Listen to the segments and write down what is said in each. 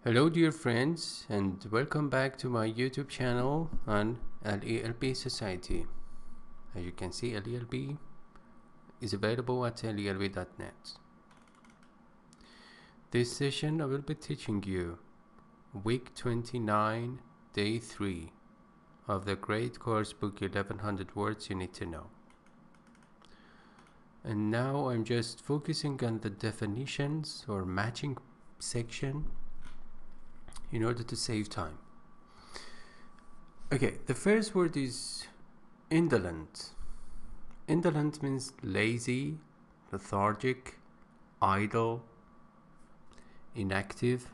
Hello dear friends, and welcome back to my YouTube channel on LELB Society. As you can see, LELB is available at lelb.net. This session I will be teaching you week 29, day 3 of the great course book 1100 words you need to know. And now I'm just focusing on the definitions or matching section in order to save time. Okay, the first word is indolent. Indolent means lazy, lethargic, idle, inactive.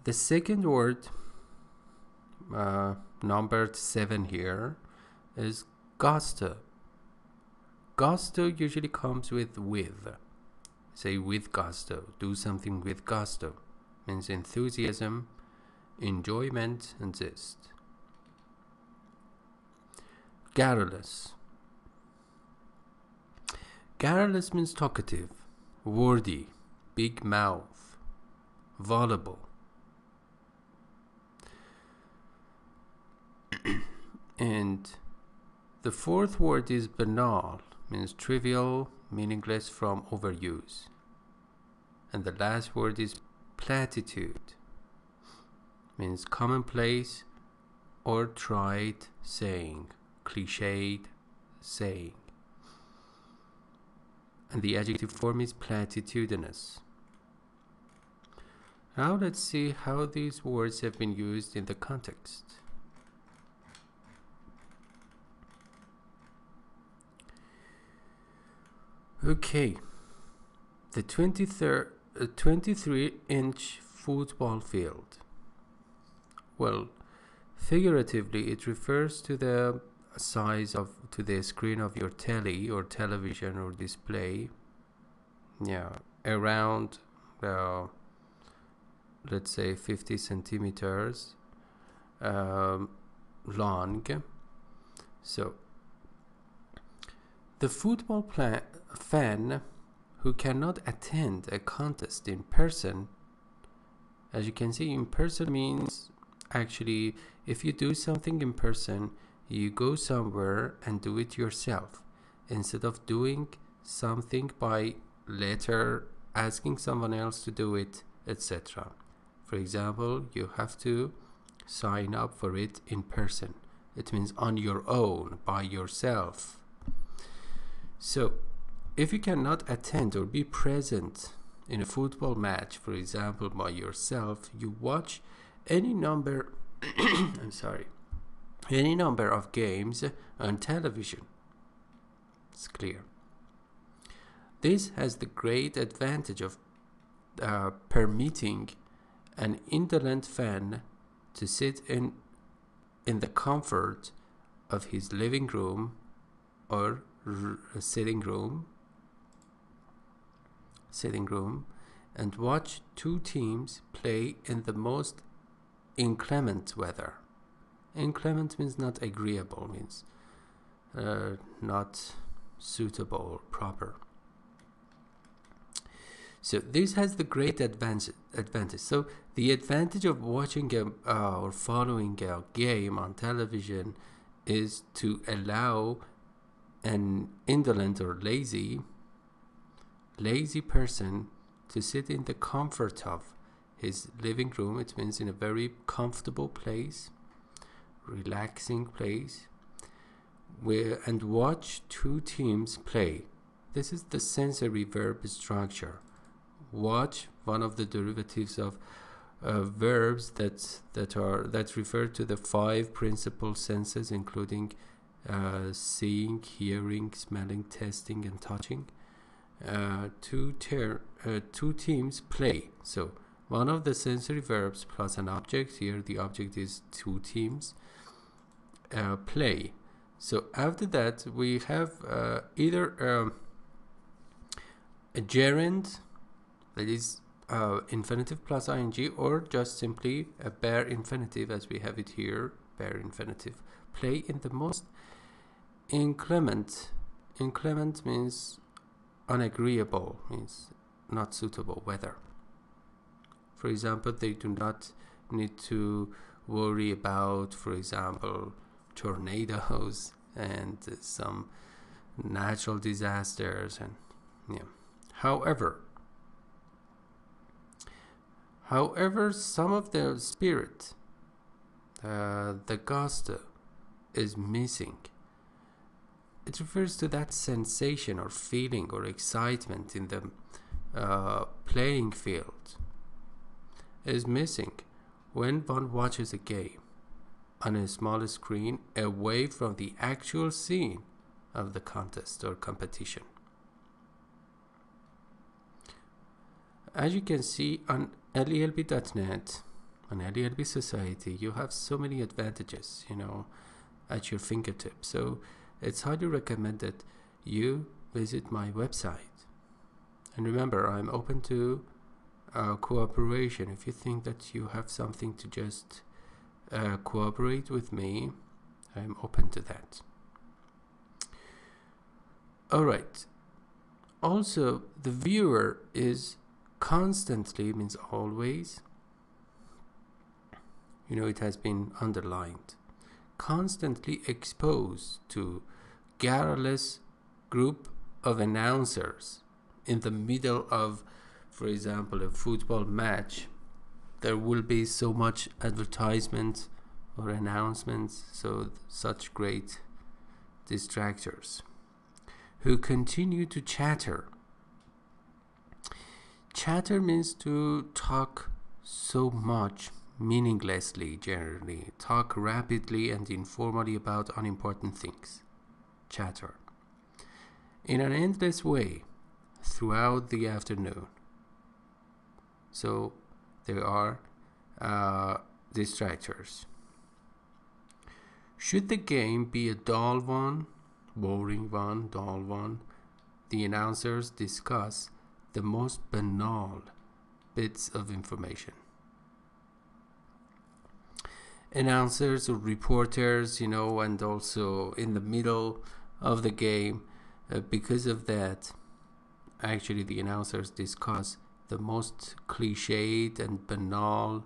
The second word, numbered 7 here, is gusto. Gusto usually comes with. Say with gusto, do something with gusto. Means enthusiasm, enjoyment, and zest. Garrulous. Garrulous means talkative, wordy, big mouth, voluble. And the fourth word is banal, means trivial, meaningless from overuse. And the last word is platitude, means commonplace or trite saying, cliched saying. And the adjective form is platitudinous. Now let's see how these words have been used in the context. Okay, the 23-inch football field. Well, figuratively, it refers to the size to the screen of your telly or television or display. Yeah, around let's say 50 centimeters long. So the football fan who cannot attend a contest in person, as you can see, in person means actually if you do something in person, you go somewhere and do it yourself instead of doing something by later asking someone else to do it, etc. For example, you have to sign up for it in person. It means on your own, by yourself. So if you cannot attend or be present in a football match, for example, by yourself, you watch any number any number of games on television. It's clear. This has the great advantage of permitting an indolent fan to sit in the comfort of his living room or sitting room and watch two teams play in the most inclement weather. Inclement means not agreeable, means not suitable or proper. So this has the great advantage. So the advantage of watching or following a game on television is to allow an indolent or lazy person to sit in the comfort of his living room. It means in a very comfortable place, relaxing place, and watch two teams play. This is the sensory verb structure. Watch, one of the derivatives of verbs that refer to the 5 principal senses, including seeing, hearing, smelling, tasting, and touching. Two teams play. So one of the sensory verbs plus an object. Here the object is two teams play. So after that we have either a gerund, that is infinitive plus ing, or just simply a bare infinitive, as we have it here, bare infinitive. Play in the most inclement. Inclement means unagreeable, means not suitable weather. For example, they do not need to worry about, for example, tornadoes and some natural disasters. And yeah. However, some of their spirit, the gusto, is missing. It refers to that sensation or feeling or excitement in the playing field is missing when one watches a game on a small screen away from the actual scene of the contest or competition. As you can see on LELB.net, on LELB Society, you have so many advantages, at your fingertips. So it's highly recommended you visit my website. And remember, I'm open to cooperation. If you think that you have something to just cooperate with me, I'm open to that. All right. Also, the viewer is constantly, means always, it has been underlined, constantly exposed to garrulous group of announcers in the middle of, for example, a football match. There will be so much advertisement or announcements, so such great distractors who continue to chatter. Chatter means to talk so much meaninglessly, generally. Talk rapidly and informally about unimportant things. Chatter. In an endless way throughout the afternoon. So there are distractors. Should the game be a dull one, boring one, dull one, the announcers discuss the most banal bits of information. Announcers or reporters, and also in the middle of the game, because of that, actually the announcers discuss the most cliched and banal.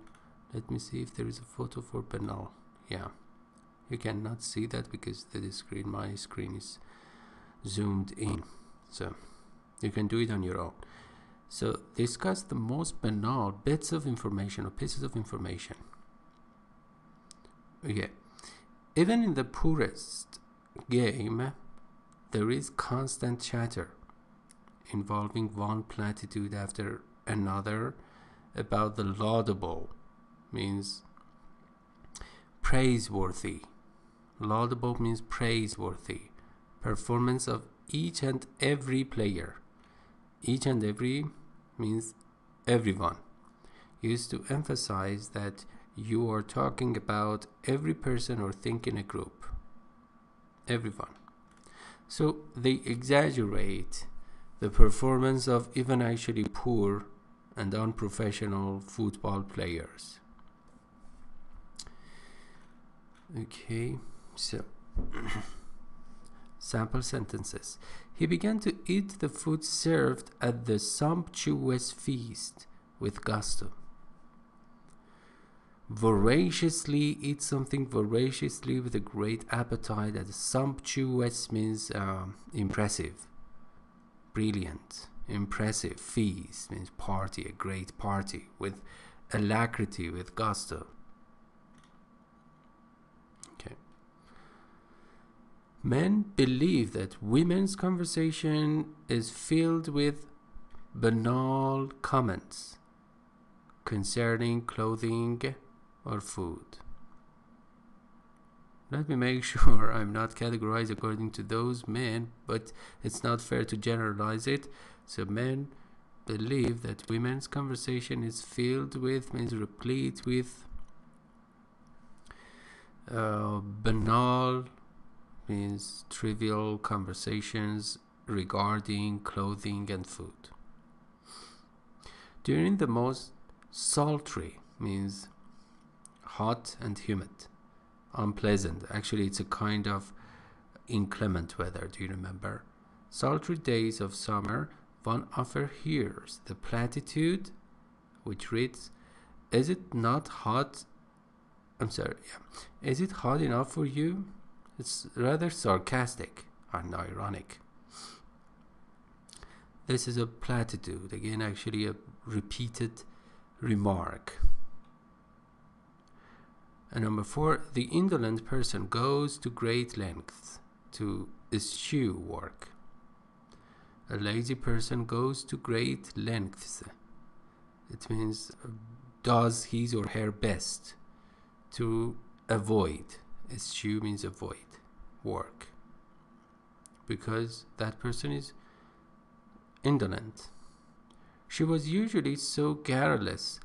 Let me see if there is a photo for banal. Yeah, you cannot see that because my screen is zoomed in, so you can do it on your own. So discuss the most banal bits of information or pieces of information. Okay, even in the poorest game, there is constant chatter involving one platitude after another about the laudable, means praiseworthy. Laudable means praiseworthy performance of each and every player. Each and every means everyone. Used to emphasize that you are talking about every person or thing in a group. Everyone. So they exaggerate the performance of even actually poor and unprofessional football players. Okay, so sample sentences. He began to eat the food served at the sumptuous feast with gusto. Voraciously, eat something voraciously with a great appetite. And sumptuous means impressive, brilliant, impressive. Feast means party, a great party, with alacrity, with gusto. Okay. Men believe that women's conversation is filled with banal comments concerning clothing or food. Let me make sure I'm not categorized according to those men, but it's not fair to generalize it. So men believe that women's conversation is filled with, means replete with, banal, means trivial conversations regarding clothing and food. During the most sultry, means hot and humid, unpleasant. Actually, it's a kind of inclement weather. Do you remember? Sultry days of summer, one often hears the platitude which reads, Is it not hot? I'm sorry, yeah. Is it hot enough for you? It's rather sarcastic and ironic. This is a platitude, again, actually a repeated remark. And number 4, the indolent person goes to great lengths to eschew work. A lazy person goes to great lengths. It means does his or her best to avoid. Eschew means avoid work, because that person is indolent. She was usually so garrulous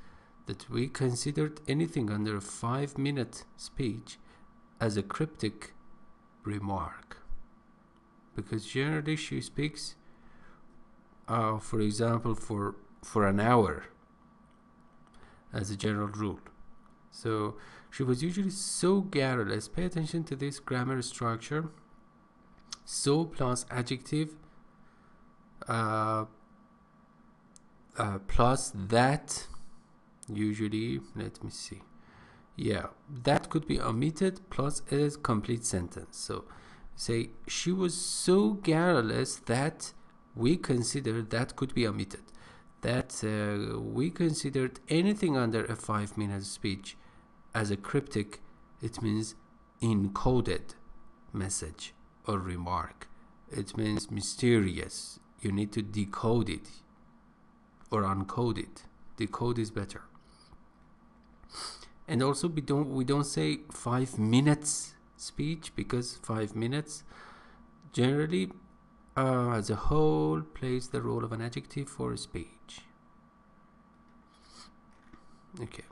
that we considered anything under a 5-minute speech as a cryptic remark, because generally she speaks for example for an hour as a general rule. So she was usually so garrulous. Pay attention to this grammar structure. So plus adjective plus that, usually, let me see, yeah, that could be omitted plus a complete sentence. So say she was so garrulous that we considered, that could be omitted, that we considered anything under a 5-minute speech as a cryptic. It means encoded message or remark. It means mysterious. You need to decode it or uncode it. Decode is better. And also we don't say 5 minutes speech, because 5 minutes generally as a whole plays the role of an adjective for a speech. Okay.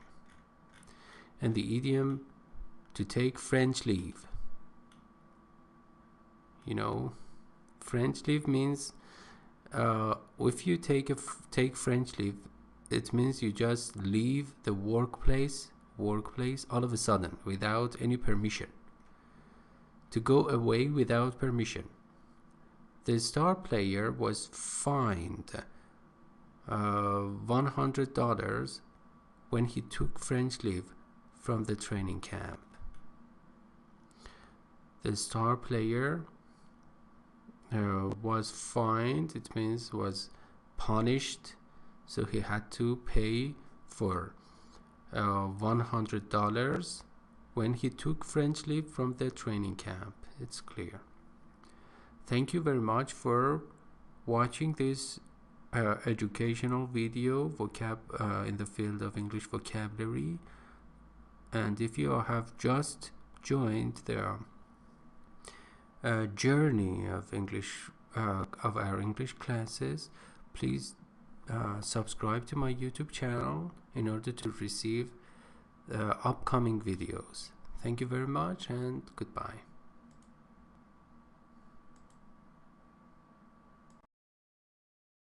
And the idiom to take French leave. You know, French leave means if you take French leave, it means you just leave the workplace all of a sudden without any permission. To go away without permission. The star player was fined $100 when he took French leave from the training camp. The star player was fined, it means was punished, so he had to pay for $100 when he took French leave from the training camp. It's clear. Thank you very much for watching this educational video in the field of English vocabulary. And if you have just joined the journey of English of our English classes, please subscribe to my YouTube channel in order to receive upcoming videos. Thank you very much and goodbye.